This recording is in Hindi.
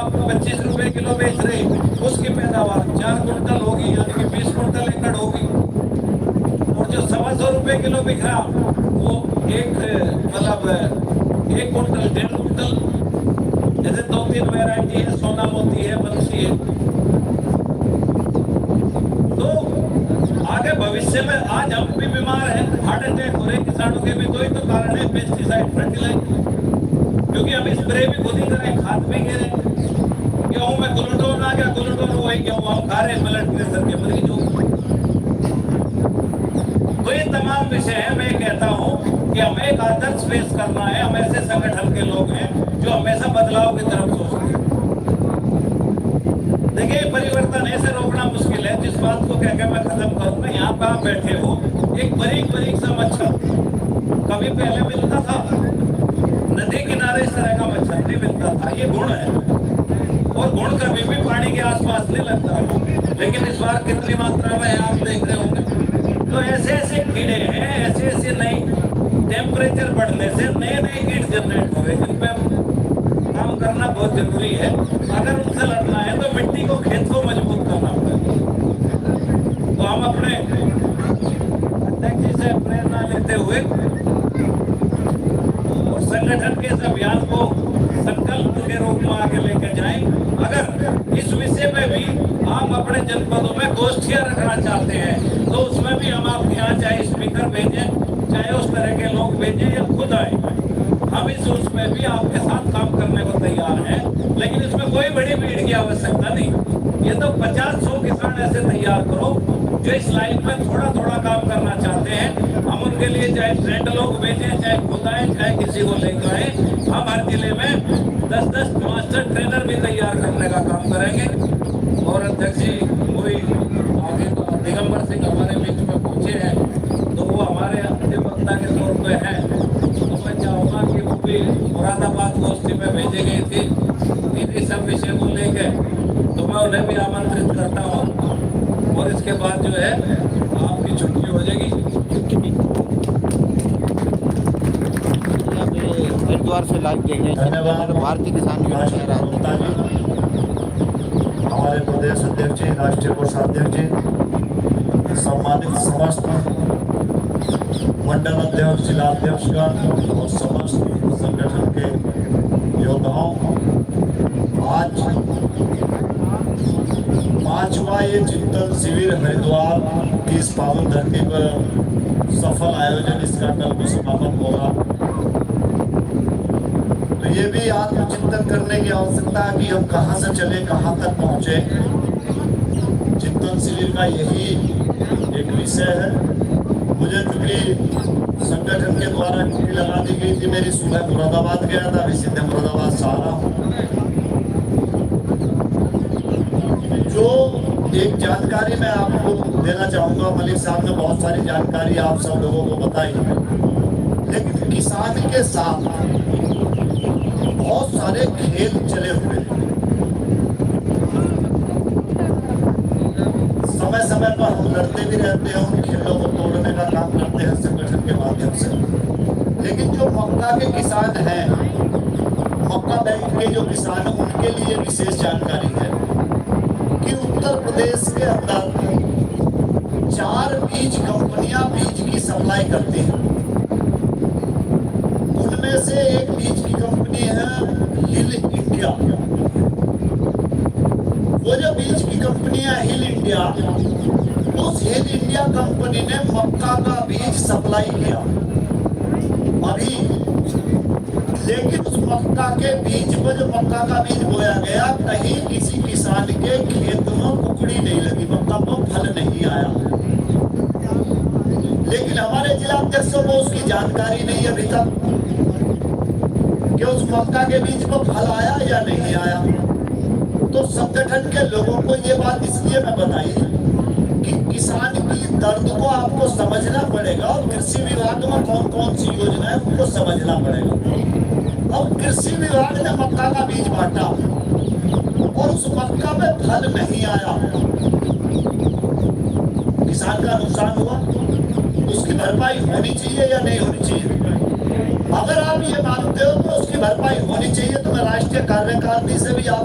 आप 25 रुपए किलो बेच रहे, उसकी पैदावार 4 क्विंटल होगी, यानी कि 20 क्विंटल एकड़ होगी। और जो 125 किलो बिक रहा, वो एक मतलब 1 क्विंटल 1.5 क्विंटल। जैसे 2-3 वैरायटी है, सोना मोती है, बंसी है। तो आगे भविष्य में आज हम भी बीमार हैं, हार्ट अटैक हो रहे किसानों के भी, कोई तो कारण है पेस्टिसाइड फर्टिलाइजर, क्योंकि हम स्प्रे भी खुद ही करें, खाद भी गिरे। गेहूं में ग्लूटोन आ गया, ग्लूटोन वही गेहूं हम खा रहे, ब्लड प्रेशर के मरीज हो। तो ये तमाम विषय है। मैं कहता हूं कि हमें एक आदर्श पेश करना है। हम ऐसे संगठन के लोग हैं जो हमेशा बदलाव की तरफ सोचते हैं। देखिए, परिवर्तन ऐसे रोकना मुश्किल है। जिस बात को कह के मैं खत्म करूंगा, यहाँ पे आप बैठे हो, एक बारीक बारीक सा मच्छर कभी पहले मिलता था, नदी किनारे इस तरह का मच्छर नहीं मिलता था। ये गुण है, और गुण कभी भी पानी के आसपास नहीं लगता है। लेकिन इस बार कितनी मात्रा में आप देख रहे होंगे। तो ऐसे ऐसे कीड़े हैं, ऐसे ऐसे नई टेम्परेचर बढ़ने से नए नए कीट जनरेट हो गए, जिन पे काम करना बहुत जरूरी है। अगर उनसे लड़ना है तो मिट्टी को, खेत को मजबूत करना पड़ेगा। तो हम अपने अध्यक्ष जी से प्रेरणा लेते हुए और संगठन के इस अभियान को संकल्प के रूप में आगे लेकर जाएं। अगर इस विषय में भी हम अपने जनपदों में गोष्ठियां रखना चाहते हैं, तो उसमें भी हम आपके यहाँ चाहे स्पीकर भेजें, चाहे उस तरह के लोग भेजें या खुद आए, हम इस उसमें भी आपके साथ काम करने को तैयार हैं। लेकिन इसमें कोई बड़ी भीड़ की आवश्यकता नहीं। ये तो 50-100 किसान ऐसे तैयार करो जो इस लाइन में थोड़ा थोड़ा काम करना चाहते हैं। हम उनके लिए चाहे ट्रेंड लोग भेजें, चाहे खुद आए, चाहे किसी को लेकर आए। हम हर जिले में 10-10 मास्टर ट्रेनर भी तैयार करने का काम करेंगे। और अध्यक्ष जी कोई आगे तो दिगंबर सिंह हमारे बीच में पहुंचे हैं, तो वो हमारे अंतिम वक्ता के तौर पे हैं। तो मैं चाहूँगा कि वो भी मुरादाबाद गोष्ठी में भेजी गई थी इन्हीं सब विषय को लेकर, तो मैं उन्हें भी आमंत्रित करता हूँ। और इसके बाद जो है आपकी छुट्टी हो जाएगी। हरिद्वार से लाइव धन्यवाद। भारतीय किसान हमारे प्रदेश अध्यक्ष जी, राष्ट्रीय कोषाध्यक्ष जी, सम्मानित समस्त मंडल अध्यक्ष, जिलाध्यक्षगण और समस्त संगठन के योद्धाओं, आज 5वां ये चिंतन शिविर हरिद्वार की इस पावन धरती पर सफल आयोजन, इसका कल को समापन होगा। तो ये भी आत्मचिंतन करने की आवश्यकता है कि हम कहाँ से चले, कहाँ तक पहुँचे। चिंतन शिविर का यही एक विषय है। मुझे चूंकि संगठन के द्वारा ड्यूटी लगा दी गई थी, मेरी सुबह मुरादाबाद गया था, अभी सीधे मुरादाबाद से आ रहा हूँ। जो एक जानकारी मैं आपको देना चाहूँगा, मलिक साहब ने बहुत सारी जानकारी आप सब लोगों को बताई, लेकिन किसान के साथ बहुत सारे खेल चले हुए हैं। समय समय पर हम लड़ते भी रहते हैं, उन खेलों को तोड़ने का काम करते हैं संगठन के माध्यम से। लेकिन जो मक्का के किसान हैं, मक्का बेल्ट के जो किसान हैं, उनके लिए विशेष जानकारी है कि उत्तर प्रदेश के अंदर 4 बीज कंपनियां बीज की सप्लाई करती हैं। उनमें से एक बीज की कंपनी है हिल इंडिया। वो जो बीज की कंपनी है हिल इंडिया, उस हिल इंडिया कंपनी ने मक्का का बीज सप्लाई किया अभी। लेकिन उस मक्का के बीज पर, जो मक्का का बीज बोया गया, कहीं किसी किसान के खेत में कुकड़ी नहीं लगी, मक्का पर फल नहीं आया। लेकिन हमारे जिलाध्यक्षों को उसकी जानकारी नहीं अभी तक कि उस मक्का के बीज पर फल आया या नहीं आया। तो संगठन के लोगों को ये बात इसलिए मैं बताई कि किसान की दर्द को आपको समझना पड़ेगा, और कृषि विभाग में कौन कौन सी योजना है उनको समझना पड़ेगा। और कृषि विभाग ने मक्का का बीज बांटा और उस मक्का में फल नहीं आया, किसान का नुकसान हुआ, उसकी भरपाई होनी चाहिए या नहीं होनी चाहिए? अगर आप ये मानते हो तो उसकी भरपाई होनी चाहिए, तो मैं राष्ट्रीय कार्यकारिणी से भी आप